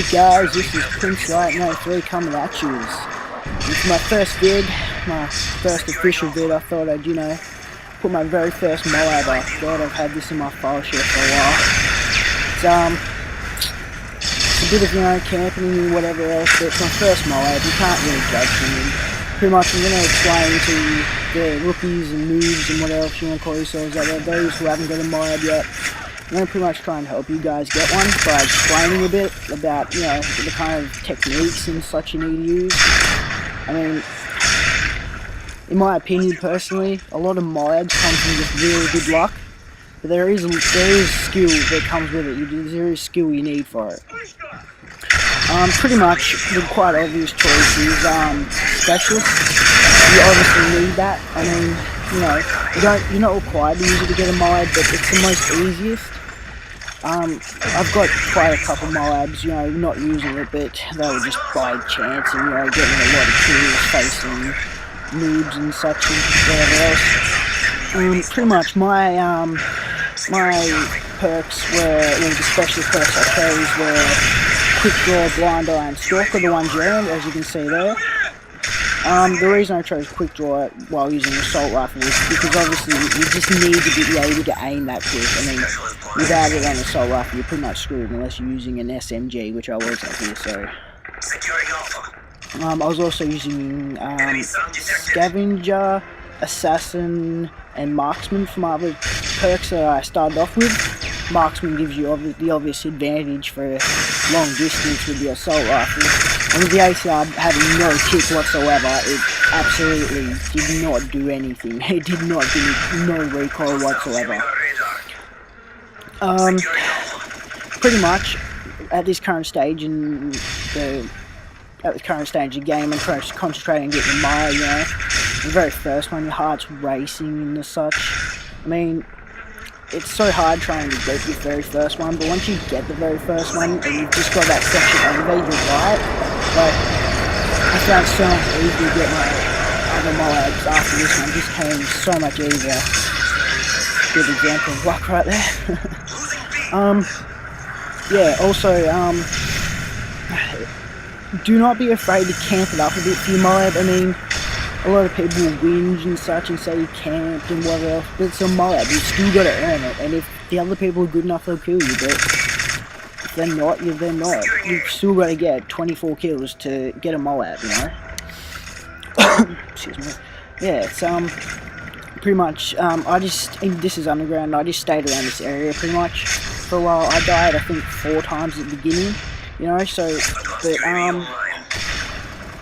good guys, this is Prince Light 93 coming at you. It's my first vid, my first official vid. I thought I'd, put my very first MOAB up. God, I've had this in my file share for a while. It's a bit of, camping and whatever else, but it's my first MOAB. You can't really judge me. Pretty much I'm going to explain to the rookies and noobs and what else you want to call yourselves out there, those who haven't got a MOAB yet. I'm going to pretty much try and help you guys get one by explaining a bit about, the kind of techniques and such you need to use. I mean, in my opinion personally, a lot of MOABs come from just really good luck, but there is skill that comes with it. There is skill you need for it. Pretty much the quite obvious choice is specialist. You obviously need that. I mean, you're not required to use it to get a MOAB, but it's the most easiest. I've got quite a couple MOABs, not using it, but they were just by chance and, getting a lot of kills facing noobs and such and whatever else. Pretty much my perks were, the specialist perks I chose were Quick Draw, Blind Eye and Stalker, the ones you're in, as you can see there. The reason I chose Quick Draw while using an assault rifle was because obviously you just need to be able to aim that quick. I mean, without it on an assault rifle you're pretty much screwed unless you're using an SMG, which I was up here, so... I was also using Scavenger, Assassin and Marksman for my other perks that I started off with. Marksman gives you the obvious advantage for long distance with the assault rifle. And with the ACR having no kick whatsoever, it absolutely did not do anything. It did not give me no recoil whatsoever. Pretty much at this current stage in the game, I'm concentrating on getting the MOAB, the very first one, your heart's racing and such. I mean, it's so hard trying to get your very first one, but once you get the very first one and you've just got that section over, you're right. Like, I found so much easier to get my other MOABs after this one. This came so much easier. Good example of luck right there. Yeah, also, do not be afraid to camp it up a bit for your MOAB. I mean, a lot of people will whinge and such and say you camped and whatever else, but it's a MOAB, you've still got to earn it, and if the other people are good enough, they'll kill you, but if they're not, they're not. You've still got to get 24 kills to get a MOAB, Excuse me. Yeah, it's, pretty much, this is underground, I just stayed around this area pretty much for a while. I died, I think, 4 times at the beginning, so, but,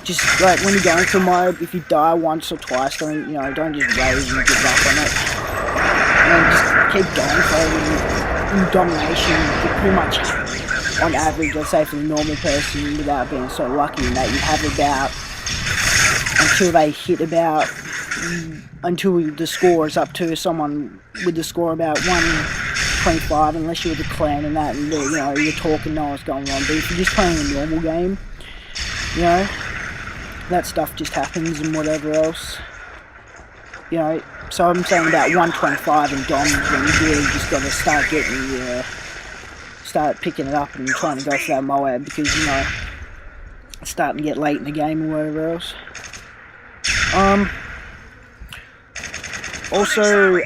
just like when you're going for MOAB, if you die once or twice, don't just rage and give up on it. Just keep going for it. In domination, you pretty much, on average, I'd say for the normal person, without being so lucky, that you have about, until the score is up to someone with the score about 125, unless you're with the clan and that, and you're talking, know what's going on. But if you're just playing a normal game, that stuff just happens and whatever else. So I'm saying about 125 in DOMs when you really just got to start picking it up and trying to go for that MOAB because, it's starting to get late in the game or whatever else. Also,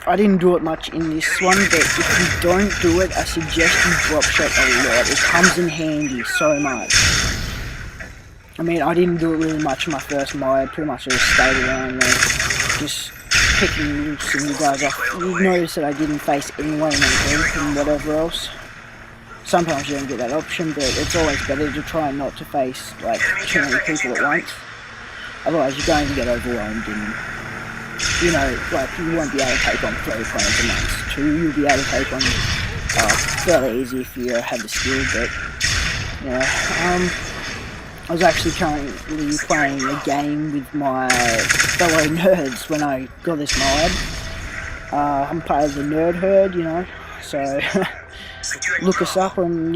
I didn't do it much in this one, but if you don't do it, I suggest you drop shot a lot. It comes in handy so much. I mean, I didn't do it really much in my first MOAB, pretty much I just stayed around there, just picking some guys off. You notice that I didn't face anyone in the group and whatever else. Sometimes you don't get that option, but it's always better to try not to face, like, too many people at once. Otherwise you're going to get overwhelmed and, like, you won't be able to take on 3 opponents at once. 2 you'll be able to take on fairly easy if you have the skill, but, I was actually currently playing a game with my fellow nerds when I got this MOAB. I'm part of the nerd herd, so look us up and,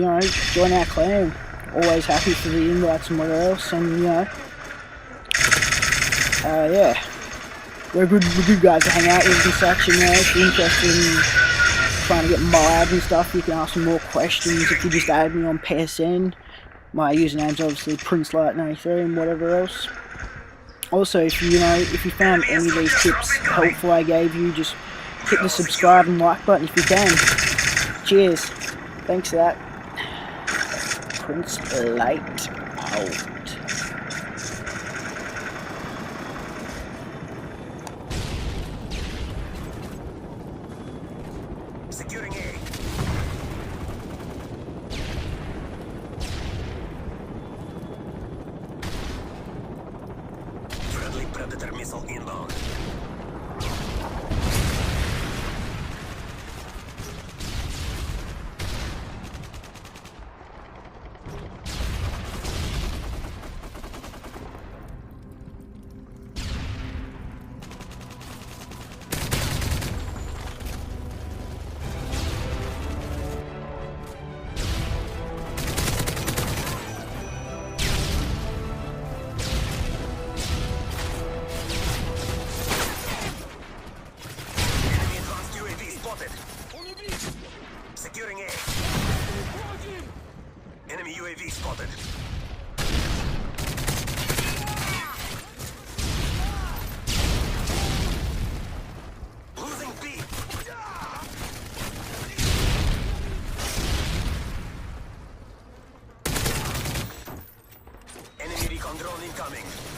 join our clan. Always happy for the invites and whatever else, and, yeah. We're good guys to hang out with and such, if you're interested in trying to get MOAB and stuff, you can ask me more questions if you just add me on PSN. My username's obviously PrinceLight93 and whatever else. Also, if you found any of these tips helpful I gave you, just hit the subscribe and like button if you can. Cheers. Thanks for that. Prince Light out. Securing A. Friendly Predator missile inbound. Securing A. Enemy UAV spotted. Losing B. Enemy recon drone incoming.